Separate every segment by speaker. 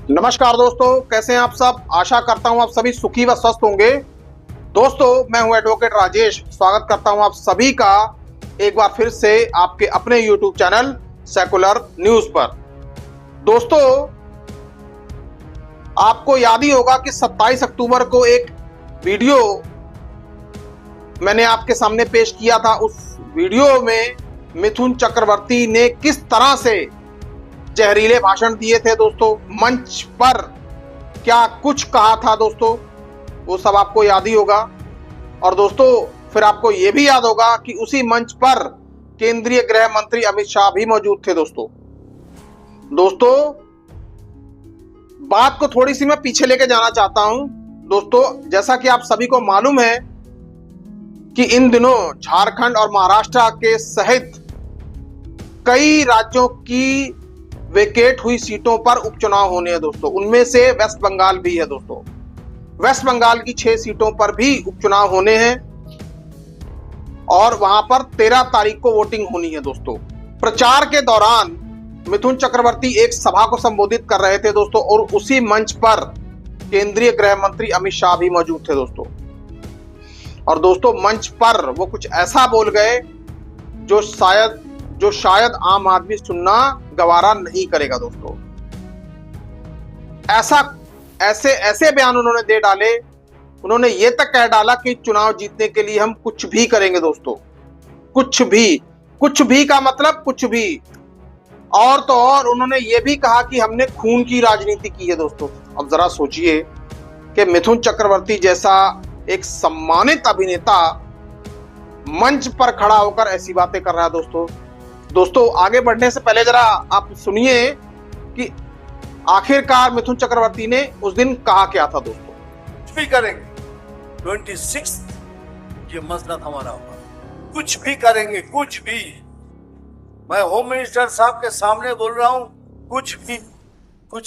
Speaker 1: नमस्कार दोस्तों, कैसे हैं आप सब। आशा करता हूं आप सभी सुखी व स्वस्थ होंगे। दोस्तों, मैं हूं एडवोकेट राजेश। स्वागत करता हूं आप सभी का एक बार फिर से आपके अपने YouTube चैनल सेकुलर न्यूज पर। दोस्तों, आपको याद ही होगा कि 27 अक्टूबर को एक वीडियो मैंने आपके सामने पेश किया था। उस वीडियो में मिथुन चक्रवर्ती ने किस तरह से जहरीले भाषण दिए थे दोस्तों, मंच पर क्या कुछ कहा था दोस्तों, वो सब आपको याद ही होगा। और दोस्तों, फिर आपको ये भी याद होगा कि उसी मंच पर केंद्रीय गृह मंत्री अमित शाह भी मौजूद थे दोस्तों। बात को थोड़ी सी मैं पीछे लेके जाना चाहता हूं दोस्तों। जैसा कि आप सभी को मालूम है कि इन दिनों झारखंड और महाराष्ट्र के सहित कई राज्यों की वेकेट हुई सीटों पर उपचुनाव होने हैं दोस्तों। उनमें से वेस्ट बंगाल भी है दोस्तों। वेस्ट बंगाल की 6 सीटों पर भी उपचुनाव होने हैं और वहां पर 13 तारीख को वोटिंग होनी है दोस्तों। प्रचार के दौरान मिथुन चक्रवर्ती एक सभा को संबोधित कर रहे थे दोस्तों, और उसी मंच पर केंद्रीय गृह मंत्री अमित शाह भी मौजूद थे दोस्तों। और दोस्तों, मंच पर वो कुछ ऐसा बोल गए जो शायद आम आदमी सुनना गवारा नहीं करेगा दोस्तों। ऐसे बयान उन्होंने दे डाले। उन्होंने ये तक कह डाला कि चुनाव जीतने के लिए हम कुछ भी करेंगे दोस्तों। कुछ भी का मतलब कुछ भी। और तो और उन्होंने ये भी कहा कि हमने खून की राजनीति की है दोस्तों। अब जरा सोचिए कि मिथुन चक्रवर्ती जैसा एक सम्मानित अभिनेता मंच पर खड़ा होकर ऐसी बातें कर रहा है दोस्तों। आगे बढ़ने से पहले जरा आप सुनिए कि आखिरकार मिथुन चक्रवर्ती ने उस दिन कहा क्या था दोस्तों।
Speaker 2: कुछ भी करेंगे, 26 ये मसनद हमारा होगा। कुछ भी करेंगे, कुछ भी। मैं होम मिनिस्टर साहब के सामने बोल रहा हूं, कुछ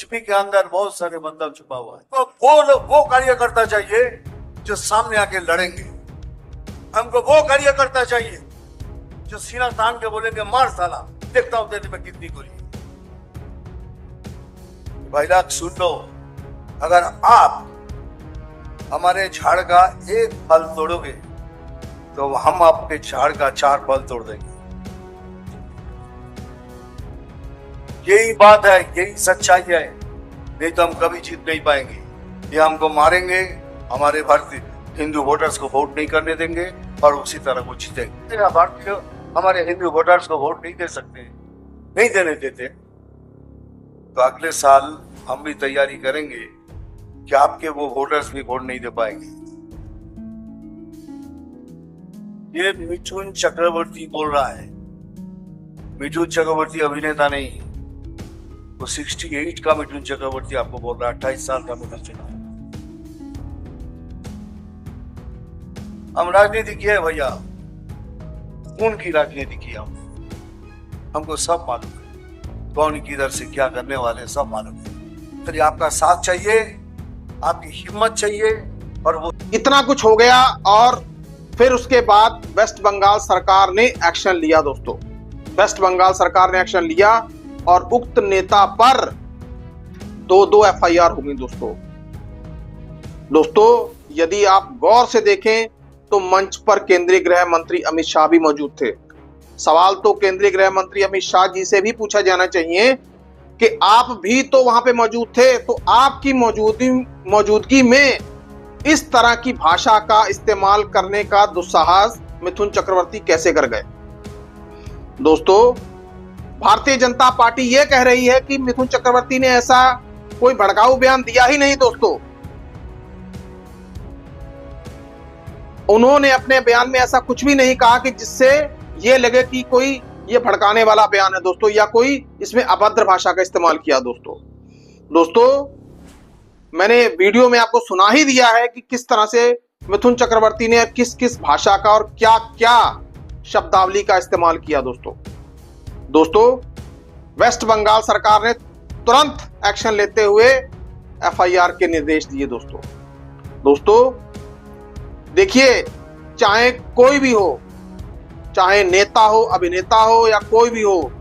Speaker 2: भी के अंदर बहुत सारे मतलब छुपा हुआ है। तो वो कार्यकर्ता चाहिए जो सामने आके लड़ेंगे। हमको वो कार्यकर्ता चाहिए जो सीना तान के बोलेंगे, मार साला, देखता हूं तेरे में कितनी गोली। भाई लाख सुन लो, अगर आप हमारे झाड़ का एक फल तोड़ोगे तो हम आपके झाड़ का 4 फल तोड़ देंगे। यही बात है, यही सच्चाई है। नहीं तो हम कभी जीत नहीं पाएंगे। ये हमको मारेंगे, हमारे भारतीय हिंदू वोटर्स को वोट नहीं करने देंगे और उसी तरह वो जीतेंगे। भारतीय हमारे हिंदू वोटर्स को वोट नहीं दे सकते, नहीं देने देते, तो अगले साल हम भी तैयारी करेंगे कि आपके वो वोटर्स भी वोट नहीं दे पाएंगे। ये मिथुन चक्रवर्ती बोल रहा है। मिथुन चक्रवर्ती अभिनेता नहीं, वो 68 का मिथुन चक्रवर्ती आपको बोल रहा है, 28 साल का मिथुन चक्रवर्ती। हम राजनीति किया है भैया, खून की राजनीति की हमको सब मालूम है। कौन किधर से क्या करने वाले सब मालूम है। फिर आपका साथ चाहिए, आपकी हिम्मत चाहिए, और वो
Speaker 1: इतना कुछ हो गया। और फिर उसके बाद वेस्ट बंगाल सरकार ने एक्शन लिया दोस्तों। वेस्ट बंगाल सरकार ने एक्शन लिया और उक्त नेता पर 2 FIR हो गई दोस्तों। यदि आप गौर से देखें तो मंच पर केंद्रीय गृह मंत्री अमित शाह भी मौजूद थे। सवाल तो केंद्रीय गृह मंत्री अमित शाह जी से भी पूछा जाना चाहिए कि आप भी तो वहां पे मौजूद थे, तो आपकी मौजूदगी में इस तरह की भाषा का इस्तेमाल करने का दुस्साहस मिथुन चक्रवर्ती कैसे कर गए दोस्तों। भारतीय जनता पार्टी यह कह रही है कि मिथुन चक्रवर्ती ने ऐसा कोई भड़काऊ बयान दिया ही नहीं दोस्तों। उन्होंने अपने बयान में ऐसा कुछ भी नहीं कहा कि जिससे ये लगे कि कोई ये भड़काने वाला बयान है दोस्तों, या कोई इसमें अभद्र भाषा का इस्तेमाल किया दोस्तों। मैंने वीडियो में आपको सुना ही दिया है कि किस तरह से मिथुन चक्रवर्ती ने किस किस भाषा का और क्या क्या शब्दावली का इस्तेमाल किया दोस्तों। वेस्ट बंगाल सरकार ने तुरंत एक्शन लेते हुए FIR के निर्देश दिए दोस्तों। देखिए, चाहे कोई भी हो, चाहे नेता हो, अभिनेता हो या कोई भी हो,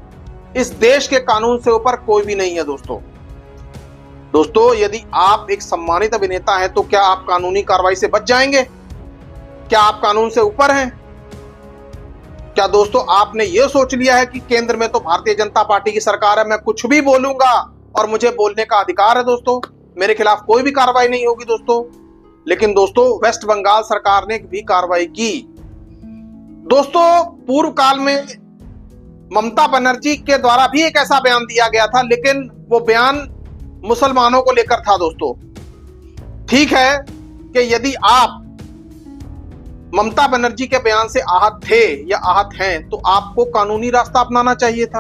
Speaker 1: इस देश के कानून से ऊपर कोई भी नहीं है दोस्तों। दोस्तों, यदि आप एक सम्मानित अभिनेता हैं तो क्या आप कानूनी कार्रवाई से बच जाएंगे? क्या आप कानून से ऊपर हैं? क्या दोस्तों आपने यह सोच लिया है कि केंद्र में तो भारतीय जनता पार्टी की सरकार है, मैं कुछ भी बोलूंगा और मुझे बोलने का अधिकार है दोस्तों, मेरे खिलाफ कोई भी कार्रवाई नहीं होगी दोस्तों? लेकिन दोस्तों, वेस्ट बंगाल सरकार ने भी कार्रवाई की। दोस्तों, पूर्व काल में ममता बनर्जी के द्वारा भी एक ऐसा बयान दिया गया था, लेकिन वो बयान मुसलमानों को लेकर था दोस्तों। ठीक है कि यदि आप ममता बनर्जी के बयान से आहत थे या आहत हैं तो आपको कानूनी रास्ता अपनाना चाहिए था।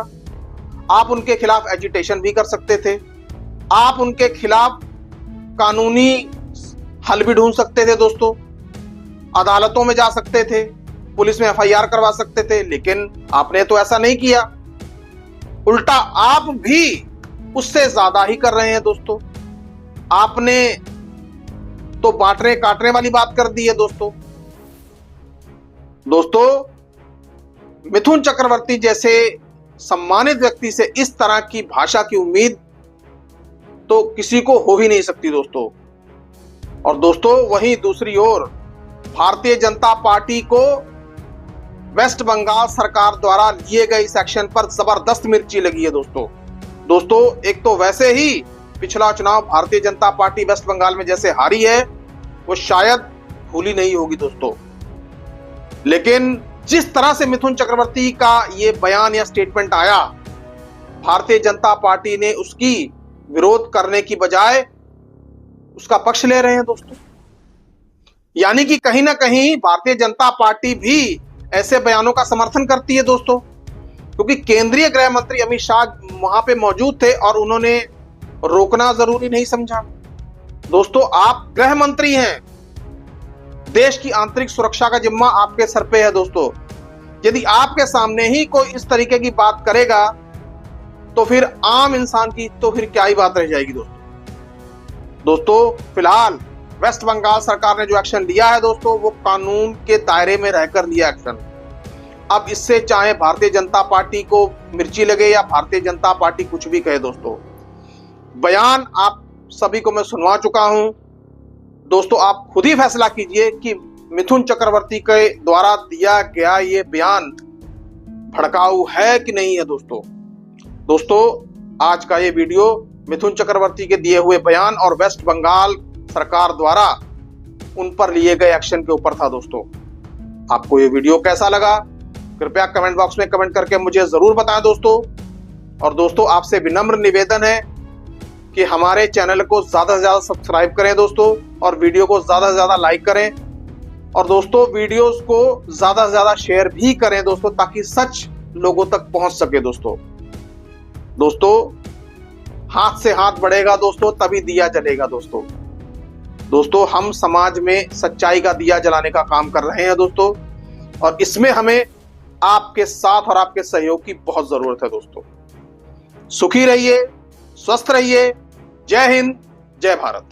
Speaker 1: आप उनके खिलाफ एजिटेशन भी कर सकते थे, आप उनके खिलाफ कानूनी हल भी ढूंढ सकते थे दोस्तों, अदालतों में जा सकते थे, पुलिस में एफआईआर करवा सकते थे, लेकिन आपने तो ऐसा नहीं किया। उल्टा आप भी उससे ज्यादा ही कर रहे हैं दोस्तों। आपने तो बांटने काटने वाली बात कर दी है दोस्तों। मिथुन चक्रवर्ती जैसे सम्मानित व्यक्ति से इस तरह की भाषा की उम्मीद तो किसी को हो ही नहीं सकती दोस्तों। और दोस्तों, वहीं दूसरी ओर भारतीय जनता पार्टी को वेस्ट बंगाल सरकार द्वारा लिए गए इस एक्शन पर जबरदस्त मिर्ची लगी है दोस्तों। एक तो वैसे ही पिछला चुनाव भारतीय जनता पार्टी वेस्ट बंगाल में जैसे हारी है वो शायद भूली नहीं होगी दोस्तों, लेकिन जिस तरह से मिथुन चक्रवर्ती का ये बयान या स्टेटमेंट आया, भारतीय जनता पार्टी ने उसकी विरोध करने की बजाय उसका पक्ष ले रहे हैं दोस्तों। यानी कि कहीं ना कहीं भारतीय जनता पार्टी भी ऐसे बयानों का समर्थन करती है दोस्तों, क्योंकि केंद्रीय गृह मंत्री अमित शाह वहां पे मौजूद थे और उन्होंने रोकना जरूरी नहीं समझा। दोस्तों, आप गृह मंत्री हैं, देश की आंतरिक सुरक्षा का जिम्मा आपके सर पे है दोस्तों। यदि आपके सामने ही कोई इस तरीके की बात करेगा तो फिर आम इंसान की तो फिर क्या ही बात रह जाएगी दोस्तों। फिलहाल वेस्ट बंगाल सरकार ने जो एक्शन लिया है दोस्तों, वो कानून के दायरे में रहकर लिया एक्शन। अब इससे चाहे भारतीय जनता पार्टी को मिर्ची लगे या भारतीय जनता पार्टी कुछ भी कहे दोस्तों, बयान आप सभी को मैं सुनवा चुका हूं दोस्तों। आप खुद ही फैसला कीजिए कि मिथुन चक्रवर्ती के द्वारा दिया गया ये बयान भड़काऊ है कि नहीं है दोस्तों। आज का ये वीडियो मिथुन चक्रवर्ती के दिए हुए बयान और वेस्ट बंगाल सरकार द्वारा उन पर लिए गए एक्शन के ऊपर था दोस्तों। आपको ये वीडियो कैसा लगा कृपया कमेंट बॉक्स में कमेंट करके मुझे जरूर बताएं दोस्तों। और दोस्तों, आपसे विनम्र निवेदन है कि हमारे चैनल को ज्यादा से ज्यादा सब्सक्राइब करें दोस्तों, और वीडियो को ज्यादा से ज्यादा लाइक करें, और दोस्तों वीडियोस को ज्यादा से ज्यादा शेयर भी करें दोस्तों, ताकि सच लोगों तक पहुंच सके दोस्तों। हाथ से हाथ बढ़ेगा दोस्तों, तभी दिया जलेगा दोस्तों। हम समाज में सच्चाई का दिया जलाने का काम कर रहे हैं दोस्तों, और इसमें हमें आपके साथ और आपके सहयोग की बहुत जरूरत है दोस्तों। सुखी रहिए, स्वस्थ रहिए। जय हिंद, जय भारत।